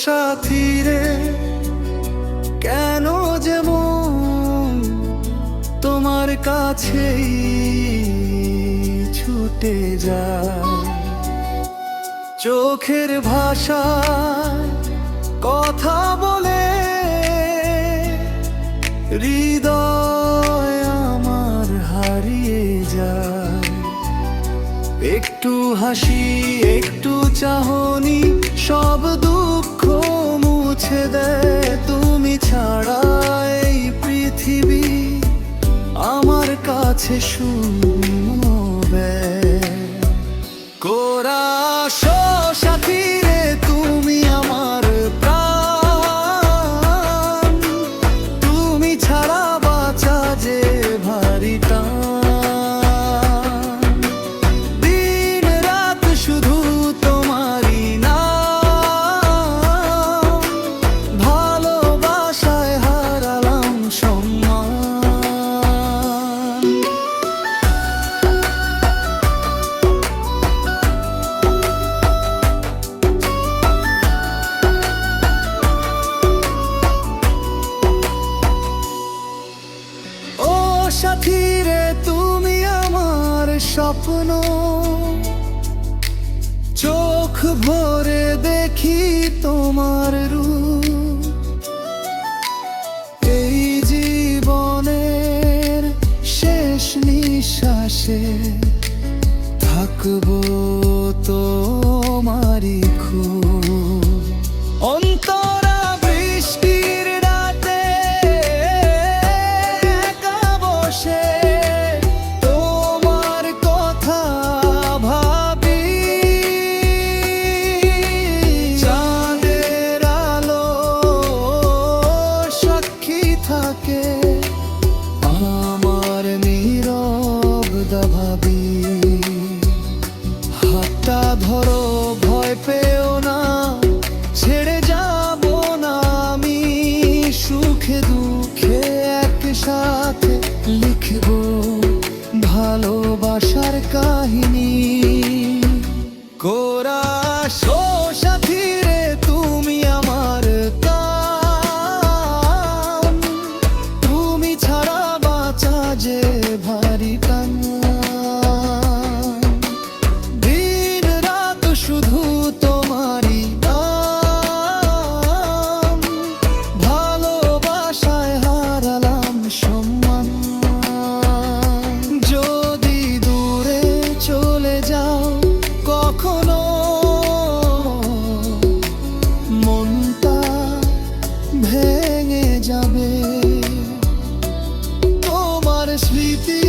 সাথী রে, কেন যে মন তোমার কাছেই ছুটে যায়। চোখের ভাষায় কথা বলে হৃদয় আমার হারিয়ে যায়। একটু হাসি, একটু চাহনি, সব দুঃখ মুছে দেয়। তুমি ছাড়া এই পৃথিবী আমার কাছে শূন্য কোরাস সাথী রে, তুমি আমার প্রাণ। তুমি ছাড়া বাঁচা যে ভারী টান। দিন রাত শুধু তোমারই নাম, ভালোবাসায় হারালাম সম্মান। সাথী রে, তুমি আমার স্বপ্ন, চোখ ভরে দেখি তোমার রূপ। এই জীবনের শেষ নিঃশ্বাসে থাকবো তোমারই খুব। অন্তরা বৃষ্টির রাতে একা বসে তোমার কথা ভাবি। চাঁদের আলো সাক্ষী থাকে আমার নীরব দাভাবি। হাতটা ধরো, ভয় পেও না, ছেড়ে যাব না আমি। সুখে দুঃখে একসাথে লিখব ভালোবাসার কাহিনী। কোরাস সাথী রে, তুমি আমার কান। তুমি ছাড়া বাঁচা যে ভারী টান। দিন রাত শুধু তোমারই নাম, ভালোবাসায় হারালাম সম্মান। যদি দূরে চলে যাও কখনো, মনটা ভেঙে যাবে। তোমার স্মৃতি